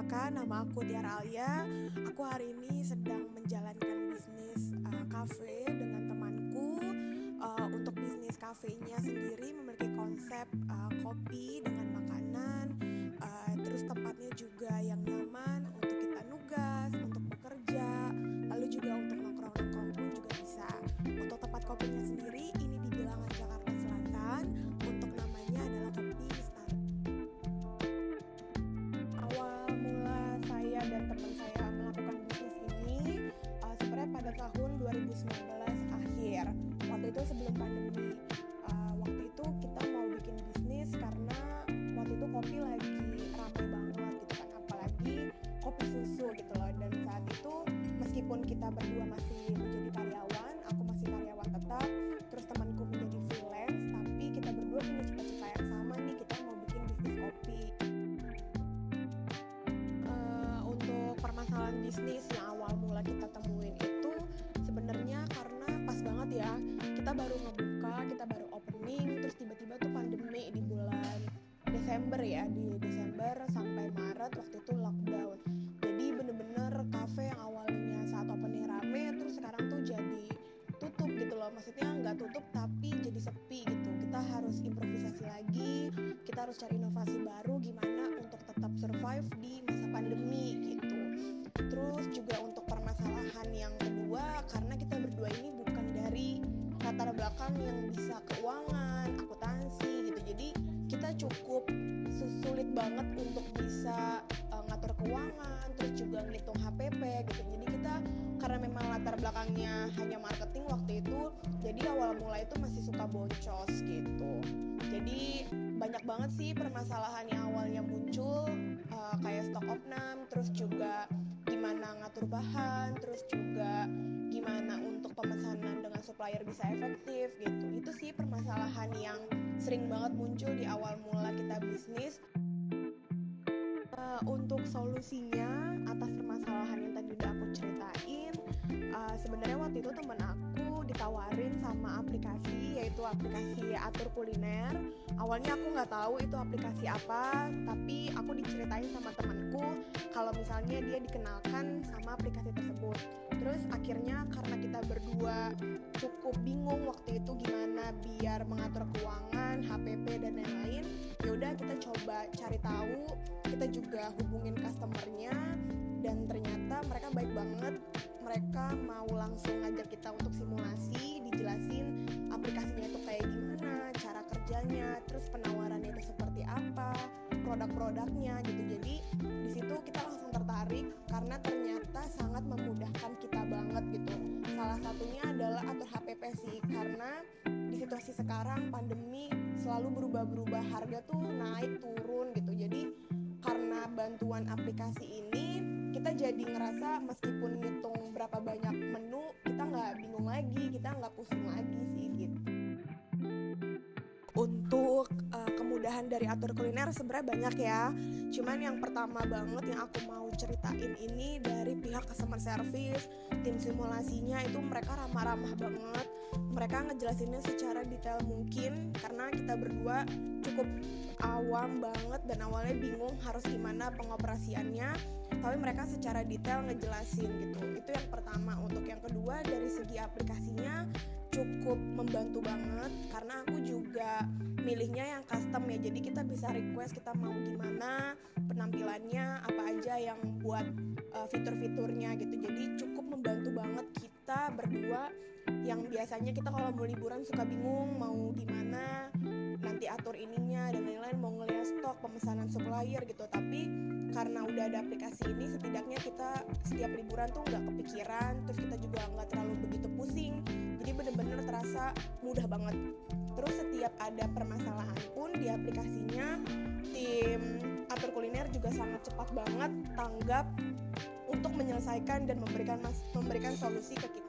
perkenalkan, nama aku Tiara Alia. Aku hari ini sedang menjalankan bisnis kafe dengan temanku. Untuk bisnis kafenya sendiri memiliki konsep kopi dengan makanan, terus tempatnya juga yang nyaman untuk kita nugas, untuk bekerja, lalu juga untuk nongkrong-nongkrong pun juga bisa. Untuk tempat kopinya sendiri ini di Bilangan Jakarta Selatan. Untuk namanya adalah Kopi Star. Awal mula saya dan teman saya melakukan bisnis ini sebenarnya pada tahun 2019 akhir. Waktu itu sebelum pandemi. Waktu itu kita mau bikin bisnis karena waktu itu kopi lagi ramai banget gitu kan, apalagi kopi susu gitu loh. Dan saat itu meskipun kita berdua masih menjadi karyawan, aku masih karyawan tetap, terus temanku menjadi freelance, tapi kita berdua punya cita-cita yang sama nih, kita mau bikin bisnis kopi. Untuk permasalahan bisnis yang awal mula kita temuin itu sebenarnya karena pas banget ya, kita baru ngebuka, kita baru opening, terus tiba-tiba tuh pandemi di bulan Desember ya, di Desember sampai Maret waktu itu lockdown. Jadi bener-bener kafe yang awalnya saat opening rame, terus sekarang tuh jadi tutup gitu loh. Maksudnya nggak tutup tapi jadi sepi gitu. Kita harus improvisasi lagi, kita harus cari inovasi baru gimana untuk tetap survive di masa pandemi gitu. Terus juga untuk permasalahan yang kedua, karena kita berdua ini bukan dari latar belakang yang bisa keuangan, akuntansi gitu. Jadi kita cukup sulit banget untuk bisa ngatur keuangan, terus juga ngitung HPP gitu. Jadi kita karena memang latar belakangnya hanya marketing waktu itu, jadi awal mula itu masih suka boncos gitu. Jadi banyak banget sih permasalahan yang awalnya muncul, kayak stok opnam, terus juga gimana ngatur bahan, terus juga gimana untuk pemesanan dengan supplier bisa efektif gitu. Itu sih permasalahan yang sering banget muncul di awal mula kita bisnis. Untuk solusinya atas permasalahan yang tadi udah aku ceritain, sebenarnya waktu itu temen aku ditawarin sama aplikasi, yaitu aplikasi atur kuliner. Awalnya aku nggak tahu itu aplikasi apa, tapi aku diceritain sama temanku kalau misalnya dia dikenalkan sama aplikasi tersebut. Terus akhirnya karena kita berdua cukup bingung waktu itu gimana biar mengatur keuangan, HPP dan lain-lain, ya udah kita coba cari tahu, kita juga hubungin customernya, dan ternyata mereka baik banget. Mereka mau langsung ngajak kita untuk simulasi, dijelasin aplikasinya itu kayak gimana, cara kerjanya, terus penawarannya itu seperti apa, produk-produknya gitu. Jadi di situ kita langsung tertarik karena ternyata sangat memudahkan kita banget gitu. Salah satunya adalah atur HPP sih, karena di situasi sekarang pandemi selalu berubah-berubah, harga tuh naik turun gitu. Jadi karena bantuan aplikasi ini kita jadi ngerasa meskipun ngitung berapa banyak menu, kita nggak bingung lagi, kita nggak pusing lagi sih gitu. Untuk kemudahan dari atur kuliner sebenarnya banyak ya. Cuman yang pertama banget yang aku mau ceritain ini dari pihak customer service, tim simulasinya itu mereka ramah-ramah banget. Mereka ngejelasinnya secara detail mungkin karena kita berdua cukup awam banget dan awalnya bingung harus gimana pengoperasiannya, tapi mereka secara detail ngejelasin gitu. Itu yang pertama. Untuk yang kedua, dari segi aplikasinya cukup membantu banget karena aku juga milihnya yang custom ya, jadi kita bisa request kita mau gimana penampilannya, apa aja yang buat fitur-fiturnya gitu. Jadi cukup membantu banget kita berdua yang biasanya kita kalau mau liburan suka bingung mau gimana nanti atur ininya dan lain-lain, mau ngeliat stok, pemesanan supplier gitu. Tapi karena udah ada aplikasi ini, setidaknya kita setiap liburan tuh nggak kepikiran, terus kita juga nggak terlalu begitu pusing. Jadi bener-bener terasa mudah banget. Terus setiap ada permasalahan pun di aplikasinya, tim atur kuliner juga sangat cepat banget tanggap untuk menyelesaikan dan memberikan solusi ke kita.